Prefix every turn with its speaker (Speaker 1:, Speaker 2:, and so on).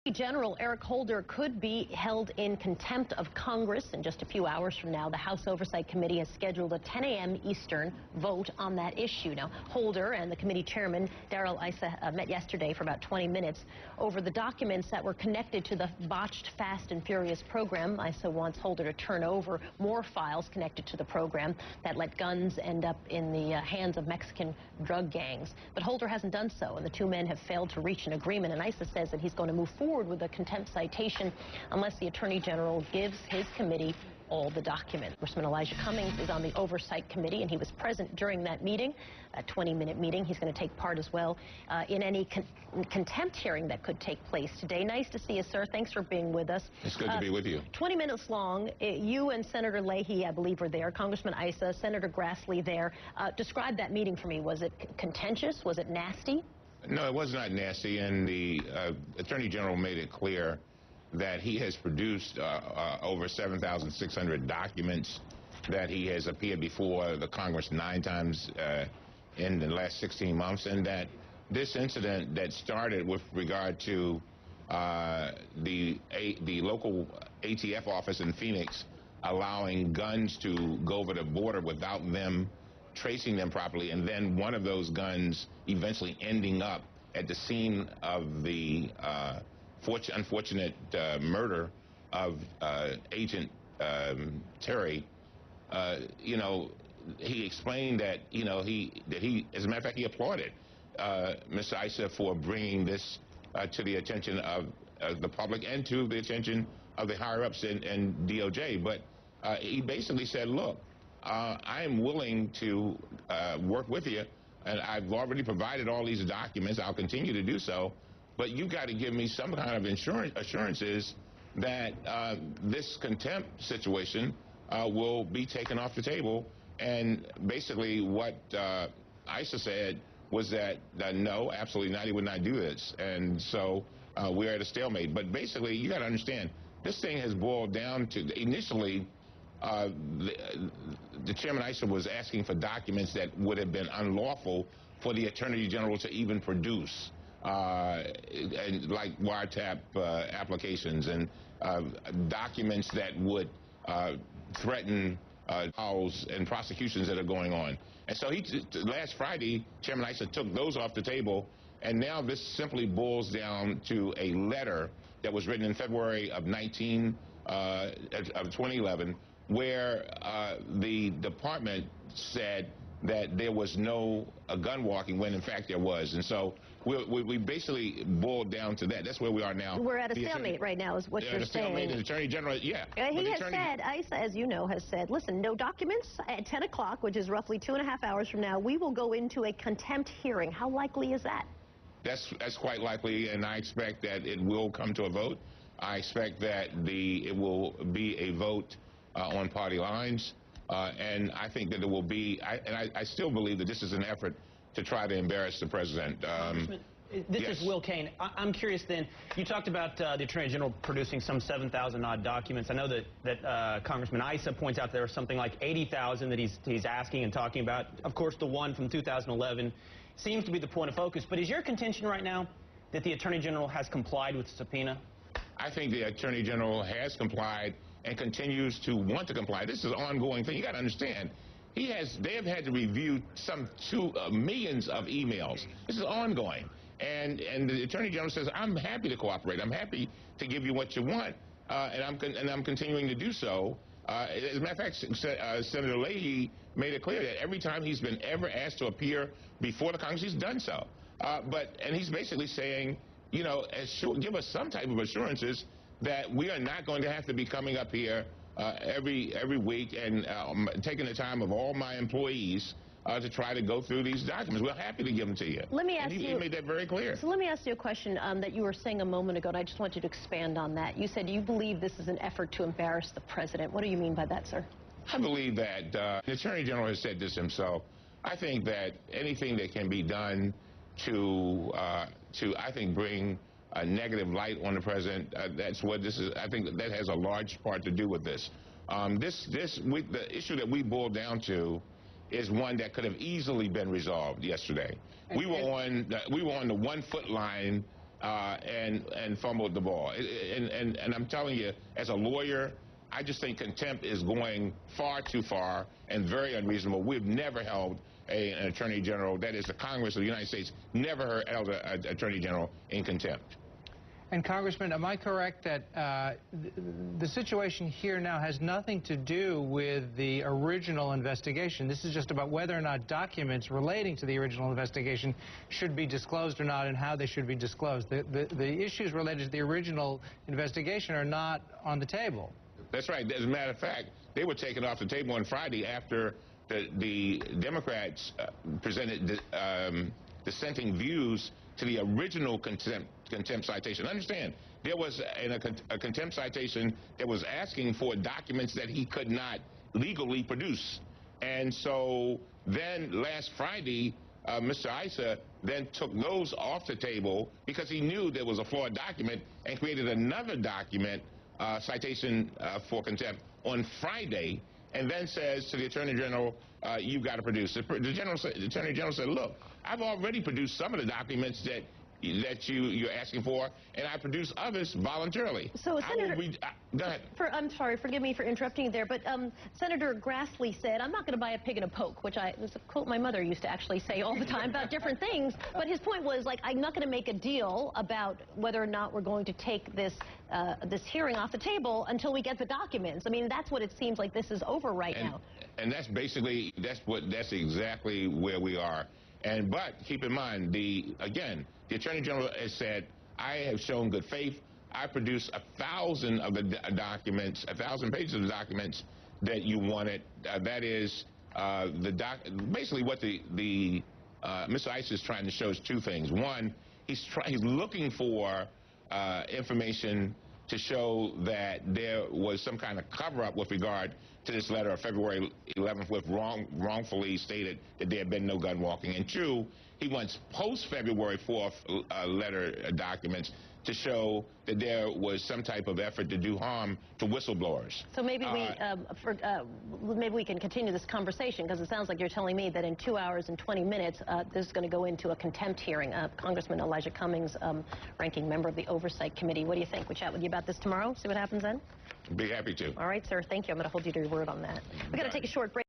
Speaker 1: General Eric Holder could be held in contempt of Congress in just a few hours from now. The House Oversight Committee has scheduled a 10 a.m. Eastern vote on that issue. Now, Holder and the committee chairman, Darrell Issa, met yesterday for about 20 minutes over the documents that were connected to the botched Fast and Furious program. Issa wants Holder to turn over more files connected to the program that let guns end up in the hands of Mexican drug gangs. But Holder hasn't done so, and the two men have failed to reach an agreement. And Issa says that he's going to move forward with a contempt citation unless the Attorney General gives his committee all the documents. Congressman Elijah Cummings is on the Oversight Committee, and he was present during that meeting, a 20-minute meeting. He's going to take part as well in any contempt hearing that could take place today. Nice to see you, sir. Thanks for being with us.
Speaker 2: It's good to be with you.
Speaker 1: 20 minutes long. You and Senator Leahy, I believe, were there. Congressman Issa, Senator Grassley there. Describe that meeting for me. Was it contentious? Was it nasty?
Speaker 2: No, it was not nasty, and the Attorney General made it clear that he has produced over 7,600 documents, that he has appeared before the Congress 9 times in the last 16 months, and that this incident that started with regard to the local ATF office in Phoenix allowing guns to go over the border without them tracing them properly, and then one of those guns eventually ending up at the scene of the unfortunate murder of Agent Terry. He explained that he as a matter of fact, he applauded Mr. Issa for bringing this to the attention of the public and to the attention of the higher ups in DOJ. But he basically said, look, I am willing to work with you, and I've already provided all these documents. I'll continue to do so, but you've got to give me some kind of assurances that this contempt situation will be taken off the table. And basically what Issa said was that no, absolutely not, he would not do this. And so we're at a stalemate. But basically, you got to understand, this thing has boiled down to, initially, the Chairman Issa was asking for documents that would have been unlawful for the Attorney General to even produce, and like wiretap applications and documents that would threaten trials and prosecutions that are going on. And so last Friday, Chairman Issa took those off the table, and now this simply boils down to a letter that was written in February of 2011, where the department said that there was no gun walking when in fact there was. And so we basically boiled down to that. That's where we are now.
Speaker 1: We're at a stalemate right now is what you're saying.
Speaker 2: The Attorney General, yeah.
Speaker 1: He has said, Issa, as you know, has said, listen, no documents at 10 o'clock, which is roughly 2.5 hours from now. We will go into a contempt hearing. How likely is that?
Speaker 2: That's quite likely, and I expect that it will come to a vote. I expect that it will be a vote on party lines, and I think that it will be, I still believe that this is an effort to try to embarrass the president.
Speaker 3: This is Will Kane. I'm curious then, you talked about the Attorney General producing some 7,000 odd documents. I know that Congressman Issa points out there are something like 80,000 that he's asking and talking about. Of course, the one from 2011 seems to be the point of focus. But is your contention right now that the Attorney General has complied with the subpoena?
Speaker 2: I think the Attorney General has complied and continues to want to comply. This is an ongoing thing. You got to understand, they have had to review some millions of emails. This is ongoing. And the Attorney General says, I'm happy to cooperate. I'm happy to give you what you want, and I'm continuing to do so. As a matter of fact, Senator Leahy made it clear that every time he's been ever asked to appear before the Congress, he's done so. And he's basically saying, give us some type of assurances that we are not going to have to be coming up here every week and taking the time of all my employees to try to go through these documents. We're happy to give them to you.
Speaker 1: Let me ask you.
Speaker 2: He made that very clear.
Speaker 1: So let me ask you a question that you were saying a moment ago, and I just want you to expand on that. You said you believe this is an effort to embarrass the president. What do you mean by that, sir?
Speaker 2: I believe that the Attorney General has said this himself. I think that anything that can be done to I think, bring a negative light on the president, that's what this is. I think that has a large part to do with this. The issue that we boiled down to is one that could have easily been resolved yesterday. We were on the 1 foot line and fumbled the ball. And I'm telling you, as a lawyer, I just think contempt is going far too far and very unreasonable. We've never held an attorney general, that is the Congress of the United States, never held an attorney general in contempt.
Speaker 4: And Congressman, am I correct that the situation here now has nothing to do with the original investigation? This is just about whether or not documents relating to the original investigation should be disclosed or not, and how they should be disclosed. The issues related to the original investigation are not on the table.
Speaker 2: That's right. As a matter of fact, they were taken off the table on Friday after the Democrats presented dissenting views to the original contempt citation. Understand, there was a contempt citation that was asking for documents that he could not legally produce. And so then last Friday, Mr. Issa then took those off the table because he knew there was a flawed document and created another document, citation for contempt on Friday, and then says to the Attorney General, you've got to produce. The Attorney General said, look, I've already produced some of the documents that you're asking for, and I produce others voluntarily.
Speaker 1: So, Senator,
Speaker 2: go ahead.
Speaker 1: I'm sorry, forgive me for interrupting you there, but Senator Grassley said, I'm not going to buy a pig in a poke, which is a quote my mother used to actually say all the time about different things. But his point was, like, I'm not going to make a deal about whether or not we're going to take this this hearing off the table until we get the documents. I mean, that's what it seems like this is over right now.
Speaker 2: And that's basically, that's exactly where we are. But keep in mind, again, the Attorney General has said, I have shown good faith. I produced 1,000 of the documents, 1,000 pages of the documents that you wanted. That is basically what Mr. Issa is trying to show is two things. One, he's looking for information to show that there was some kind of cover-up with regard to this letter of February 11th, with wrongfully stated that there had been no gun walking. And two, he wants post-February 4th letter documents to show that there was some type of effort to do harm to whistleblowers.
Speaker 1: So maybe maybe we can continue this conversation, because it sounds like you're telling me that in 2 hours and 20 minutes, this is going to go into a contempt hearing. Congressman Elijah Cummings, ranking member of the Oversight Committee. What do you think? We'll chat with you about this tomorrow, see what happens then?
Speaker 2: Be happy to.
Speaker 1: All right, sir. Thank you. I'm going to hold you to your word on that. We've got to take a short break.